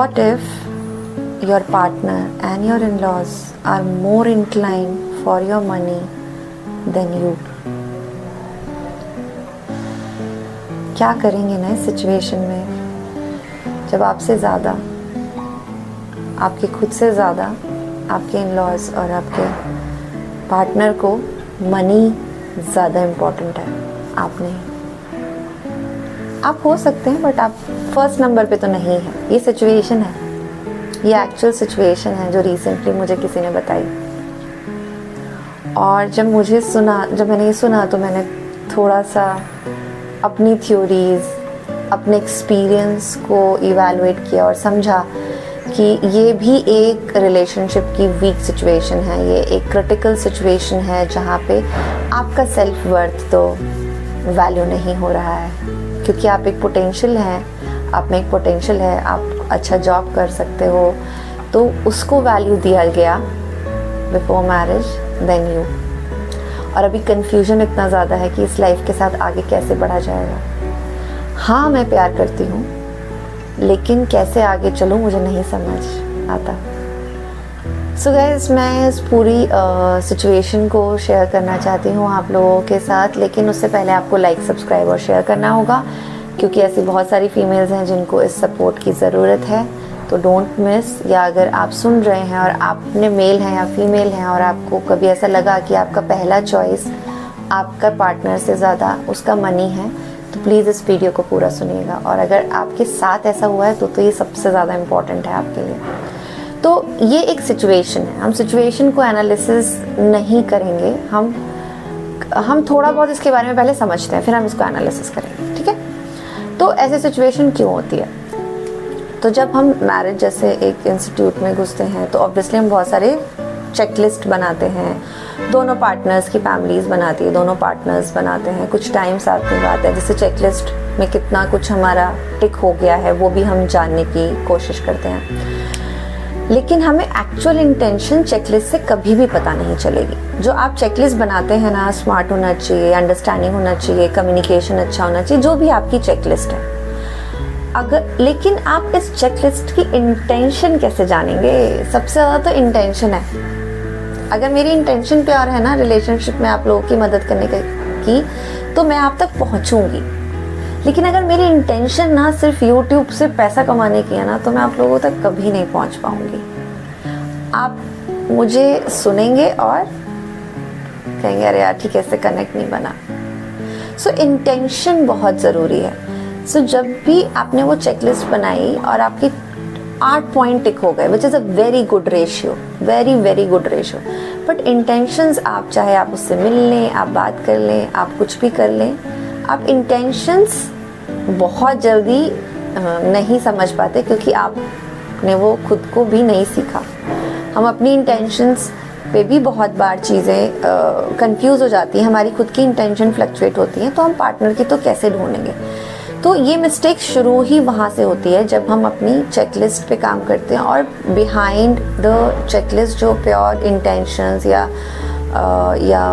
What if your partner and your in-laws are more inclined for your money than you? क्या करेंगे ना इस situation में जब आपसे ज़्यादा, आपके खुद से ज़्यादा आपके इन-लॉज और आपके पार्टनर को मनी ज़्यादा इम्पोर्टेंट है, आप नहीं। आप हो सकते हैं बट आप फर्स्ट नंबर पे तो नहीं है। ये सिचुएशन है, ये एक्चुअल सिचुएशन है जो रिसेंटली मुझे किसी ने बताई। और जब मैंने ये सुना तो मैंने थोड़ा सा अपनी थ्योरीज, अपने एक्सपीरियंस को इवैल्यूएट किया और समझा कि ये भी एक रिलेशनशिप की वीक सिचुएशन है, ये एक क्रिटिकल सिचुएशन है जहाँ पे आपका सेल्फ वर्थ तो वैल्यू नहीं हो रहा है, क्योंकि आप एक पोटेंशियल हैं, आप में एक पोटेंशियल है, आप अच्छा जॉब कर सकते हो, तो उसको वैल्यू दिया गया बिफोर मैरिज देन यू। और अभी कन्फ्यूजन इतना ज़्यादा है कि इस लाइफ के साथ आगे कैसे बढ़ा जाएगा। हाँ, मैं प्यार करती हूँ, लेकिन कैसे आगे चलूँ मुझे नहीं समझ आता। सो गाइस, मैं इस पूरी सिचुएशन को शेयर करना चाहती हूँ आप लोगों के साथ, लेकिन उससे पहले आपको लाइक, सब्सक्राइब और शेयर करना होगा, क्योंकि ऐसी बहुत सारी फीमेल्स हैं जिनको इस सपोर्ट की ज़रूरत है। तो डोंट मिस। या अगर आप सुन रहे हैं और आपने मेल हैं या फीमेल हैं और आपको कभी ऐसा लगा कि आपका पहला चॉइस आपका पार्टनर से ज़्यादा उसका मनी है, तो प्लीज़ इस वीडियो को पूरा सुनिएगा। और अगर आपके साथ ऐसा हुआ है तो ये सबसे ज़्यादा इम्पॉर्टेंट है आपके लिए। तो ये एक सिचुएशन है, हम सिचुएशन को एनालिसिस नहीं करेंगे, हम थोड़ा बहुत इसके बारे में पहले समझते हैं, फिर हम इसको एनालिसिस करेंगे, ठीक है। तो ऐसे सिचुएशन क्यों होती है? तो जब हम मैरिज जैसे एक इंस्टीट्यूट में घुसते हैं तो ऑब्वियसली हम बहुत सारे चेकलिस्ट बनाते हैं, दोनों पार्टनर्स की फैमिलीज़ बनाती है, दोनों पार्टनर्स बनाते हैं, कुछ टाइम साथ में आता है, जैसे चेकलिस्ट में कितना कुछ हमारा टिक हो गया है वो भी हम जानने की कोशिश करते हैं। लेकिन हमें एक्चुअल इंटेंशन चेकलिस्ट से कभी भी पता नहीं चलेगी। जो आप चेकलिस्ट बनाते हैं ना, स्मार्ट होना चाहिए, अंडरस्टैंडिंग होना चाहिए, कम्युनिकेशन अच्छा होना चाहिए, जो भी आपकी चेकलिस्ट है। लेकिन आप इस चेकलिस्ट की इंटेंशन कैसे जानेंगे? सबसे ज़्यादा तो इंटेंशन है। अगर मेरी इंटेंशन प्यार है ना रिलेशनशिप में आप लोगों की मदद करने की, तो मैं आप तक पहुंचूंगी। लेकिन अगर मेरी इंटेंशन ना सिर्फ यूट्यूब से पैसा कमाने की है ना, तो मैं आप लोगों तक कभी नहीं पहुंच पाऊंगी। आप मुझे सुनेंगे और कहेंगे अरे यार ठीक है, इससे कनेक्ट नहीं बना। सो इंटेंशन बहुत ज़रूरी है। सो जब भी आपने वो चेकलिस्ट बनाई और आपकी 8 पॉइंट टिक हो गए, which is a very good ratio, very very good ratio. But intentions, आप चाहे आप उससे मिल लें, आप बात कर लें, आप कुछ भी कर लें, आप इंटेंशंस बहुत जल्दी नहीं समझ पाते, क्योंकि आपने वो खुद को भी नहीं सीखा। हम अपनी इंटेंशंस पे भी बहुत बार चीज़ें कंफ्यूज हो जाती हैं, हमारी खुद की इंटेंशन फ्लक्चुएट होती हैं, तो हम पार्टनर की तो कैसे ढूंढेंगे? तो ये मिस्टेक शुरू ही वहाँ से होती है जब हम अपनी चेकलिस्ट पे काम करते हैं, और बिहाइंड द चेकलिस्ट जो प्योर इंटेंशंस या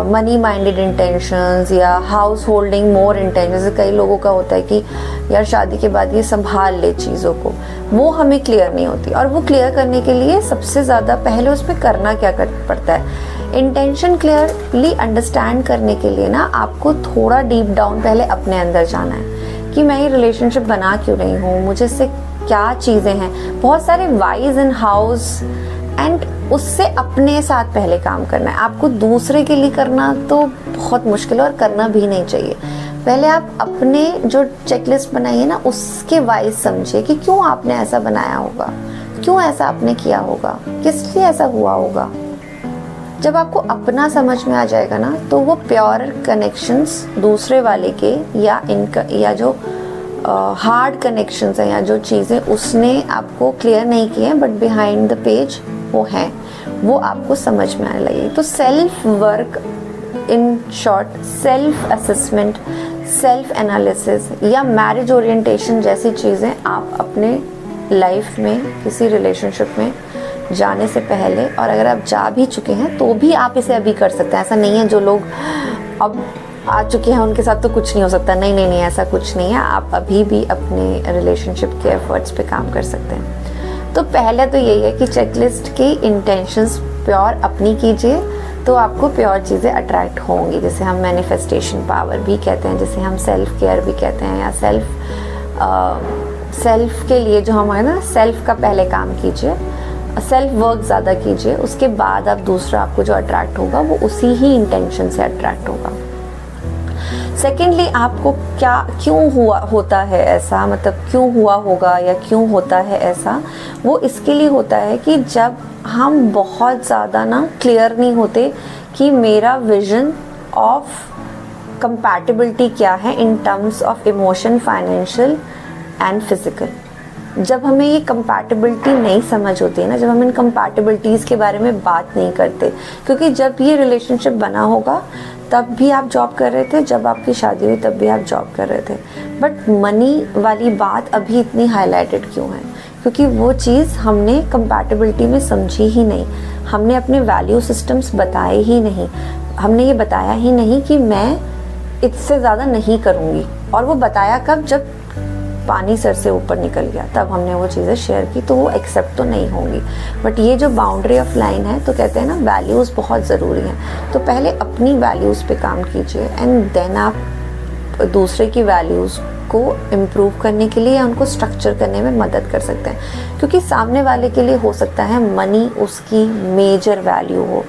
मनी माइंडेड इंटेंशंस या हाउस होल्डिंग मोर इंटेंशंस, कई लोगों का होता है कि यार शादी के बाद ये संभाल ले चीज़ों को, वो हमें क्लियर नहीं होती। और वो क्लियर करने के लिए सबसे ज़्यादा पहले उसमें करना क्या पड़ता है? इंटेंशन क्लियरली अंडरस्टैंड करने के लिए ना आपको थोड़ा डीप डाउन पहले अपने अंदर जाना है कि मैं ये रिलेशनशिप बना क्यों रही हूँ, मुझे इससे क्या चीज़ें हैं। बहुत सारे वाइज इन हाउस एंड उससे अपने साथ पहले काम करना है। आपको दूसरे के लिए करना तो बहुत मुश्किल है और करना भी नहीं चाहिए। पहले आप अपने जो चेकलिस्ट बनाइए ना, उसके वाइज समझिए कि क्यों आपने ऐसा बनाया होगा, क्यों ऐसा आपने किया होगा, किस लिए ऐसा हुआ होगा। जब आपको अपना समझ में आ जाएगा ना, तो वो प्योर कनेक्शंस दूसरे वाले के या जो हार्ड कनेक्शंस हैं या जो चीज़ें उसने आपको क्लियर नहीं की हैं बट बिहाइंड द पेज वो हैं, वो आपको समझ में आने लगेगी। तो self work, in short self assessment, self analysis या मैरिज ओरिएंटेशन जैसी चीज़ें आप अपने लाइफ में किसी रिलेशनशिप में जाने से पहले, और अगर आप जा भी चुके हैं तो भी आप इसे अभी कर सकते हैं। ऐसा नहीं है जो लोग अब आ चुके हैं उनके साथ तो कुछ नहीं हो सकता, नहीं नहीं नहीं, ऐसा कुछ नहीं है। आप अभी भी अपने रिलेशनशिप के एफर्ट्स पे काम कर सकते हैं। तो पहले तो यही है कि चेकलिस्ट की इंटेंशंस प्योर अपनी कीजिए, तो आपको प्योर चीज़ें अट्रैक्ट होंगी, जिसे हम मैनिफेस्टेशन पावर भी कहते हैं, जिसे हम सेल्फ केयर भी कहते हैं, या सेल्फ के लिए जो हमारे ना सेल्फ का पहले काम कीजिए, सेल्फ वर्क ज़्यादा कीजिए, उसके बाद आप दूसरा आपको जो अट्रैक्ट होगा वो उसी ही इंटेंशन से अट्रैक्ट होगा। सेकेंडली, आपको क्यों होता है ऐसा, मतलब क्यों हुआ होगा या क्यों होता है ऐसा, वो इसके लिए होता है कि जब हम बहुत ज़्यादा ना क्लियर नहीं होते कि मेरा विजन ऑफ कंपैटिबिलिटी क्या है in terms of emotion, financial and physical. जब हमें ये कंपैटिबिलिटी नहीं समझ होती है ना, जब हम इन कंपैटिबिलिटीज़ के बारे में बात नहीं करते, क्योंकि जब ये रिलेशनशिप बना होगा तब भी आप जॉब कर रहे थे, जब आपकी शादी हुई तब भी आप जॉब कर रहे थे, बट मनी वाली बात अभी इतनी हाईलाइटेड क्यों है? क्योंकि वो चीज़ हमने कंपैटिबिलिटी में समझी ही नहीं, हमने अपने वैल्यू सिस्टम्स बताए ही नहीं, हमने ये बताया ही नहीं कि मैं इससे ज़्यादा नहीं करूँगी। और वो बताया कब? जब पानी सर से ऊपर निकल गया, तब हमने वो चीज़ें शेयर की, तो वो एक्सेप्ट तो नहीं होंगी। बट ये जो बाउंड्री ऑफ लाइन है, तो कहते हैं ना वैल्यूज़ बहुत ज़रूरी हैं, तो पहले अपनी वैल्यूज़ पे काम कीजिए एंड देन आप दूसरे की वैल्यूज़ को इम्प्रूव करने के लिए या उनको स्ट्रक्चर करने में मदद कर सकते हैं। क्योंकि सामने वाले के लिए हो सकता है मनी उसकी मेजर वैल्यू हो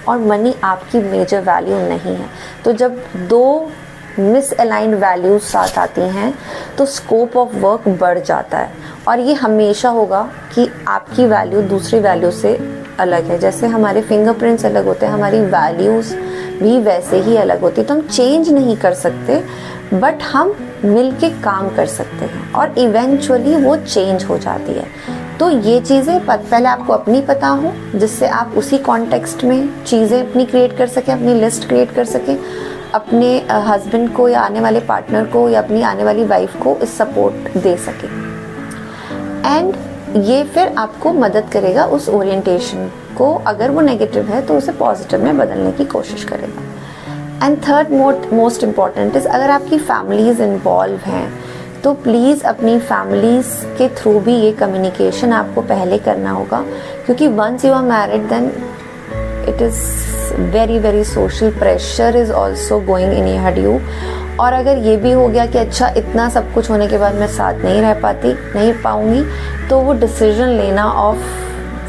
और मनी आपकी मेजर वैल्यू नहीं है। तो जब दो मिसअलाइंड वैल्यूज साथ आती हैं तो स्कोप ऑफ वर्क बढ़ जाता है, और ये हमेशा होगा कि आपकी वैल्यू दूसरी वैल्यू से अलग है। जैसे हमारे फिंगरप्रिंट्स अलग होते हैं, हमारी वैल्यूज़ भी वैसे ही अलग होती है। तो हम चेंज नहीं कर सकते, बट हम मिल के काम कर सकते हैं और इवेंचुअली वो चेंज हो जाती है। तो ये चीज़ें पहले आपको अपनी पता हो, जिससे आप उसी कॉन्टेक्स्ट में चीज़ें अपनी क्रिएट कर सकें, अपनी लिस्ट क्रिएट कर सकें, अपने हस्बैंड को या आने वाले पार्टनर को या अपनी आने वाली वाइफ को इस सपोर्ट दे सकें। एंड ये फिर आपको मदद करेगा उस ओरिएंटेशन को, अगर वो नेगेटिव है तो उसे पॉजिटिव में बदलने की कोशिश करेगा। And third most important is, अगर आपकी फैमिलीज़ इन्वॉल्व हैं तो प्लीज़ अपनी फैमिलीज़ के थ्रू भी ये कम्युनिकेशन आपको पहले करना होगा, क्योंकि once you are married then it is very social pressure is also going in your you. और अगर ये भी हो गया कि अच्छा इतना सब कुछ होने के बाद मैं साथ नहीं पाऊँगी, तो वो डिसीजन लेना of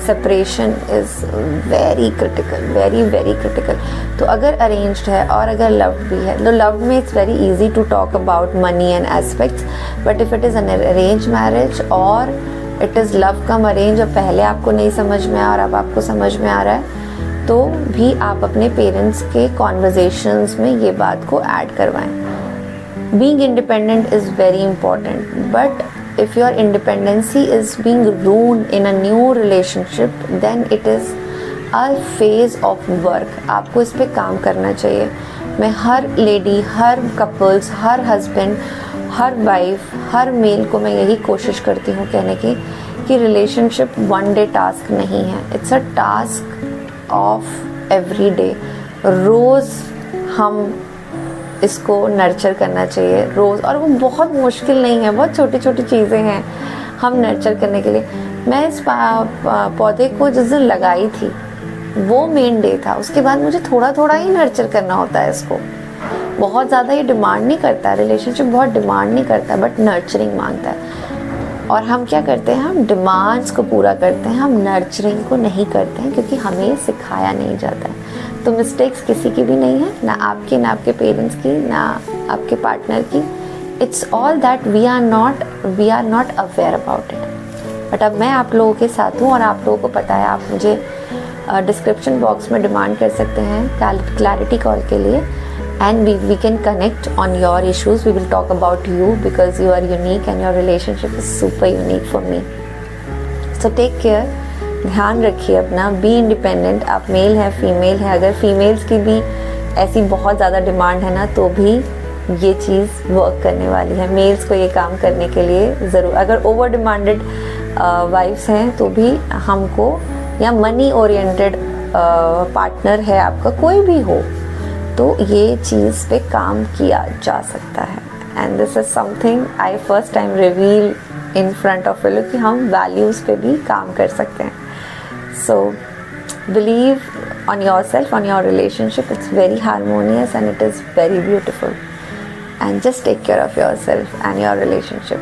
separation is very critical. तो अगर अरेंज्ड है और अगर लव्ड भी है, तो लव्ड में it's very easy to talk about money and aspects, but if it is an arrange marriage और it is love cum arrange, और पहले आपको नहीं समझ में आया और अब आपको समझ में आ रहा है, तो भी आप अपने पेरेंट्स के कॉन्वर्जेशंस में ये बात को ऐड करवाएं। Being independent is very important, but if your independency is being ruined in a new relationship, then it is a phase of work. आपको इस पे काम करना चाहिए। मैं हर लेडी, हर कपल्स, हर हस्बैंड, हर वाइफ, हर मेल को मैं यही कोशिश करती हूँ कहने की कि रिलेशनशिप वन डे टास्क नहीं है, it's a task of every day. रोज़ हम इसको नर्चर करना चाहिए रोज़, और वो बहुत मुश्किल नहीं है, बहुत छोटी छोटी चीज़ें हैं हम नर्चर करने के लिए। मैं इस पौधे को जिस दिन लगाई थी वो मेन डे था, उसके बाद मुझे थोड़ा थोड़ा ही नर्चर करना होता है इसको, बहुत ज़्यादा ये डिमांड नहीं करता है, रिलेशनशिप बहुत डिमांड नहीं करता है, बट नर्चरिंग मांगता है। और हम क्या करते हैं, हम डिमांड्स को पूरा करते हैं, हम नर्चरिंग को नहीं करते हैं, क्योंकि हमें सिखाया नहीं जाता है। तो मिस्टेक्स किसी की भी नहीं है, ना आपकी, ना आपके पेरेंट्स की, ना आपके पार्टनर की। It's all that we are not aware about it. But अब मैं आप लोगों के साथ हूँ और आप लोगों को पता है, आप मुझे डिस्क्रिप्शन बॉक्स में डिमांड कर सकते हैं क्लैरिटी कॉल के लिए, and we can connect on your issues. We will talk about you because you are unique and your relationship is super unique for me. So take care, ध्यान रखिए अपना, be independent. आप male हैं, female हैं, अगर females की भी ऐसी बहुत ज़्यादा डिमांड है ना, तो भी ये चीज़ वर्क करने वाली है। मेल्स को ये काम करने के लिए ज़रूर, अगर ओवर डिमांडेड वाइफ्स हैं तो भी हमको, या मनी ओरिएंटेड पार्टनर है आपका, कोई भी हो, तो ये चीज़ पे काम किया जा सकता है। And this is something I first time reveal in front of you कि हम वैल्यूज़ पे भी काम कर सकते हैं. सो believe on yourself, on your relationship. It's very harmonious and it is very beautiful. And just take care of yourself and your relationship.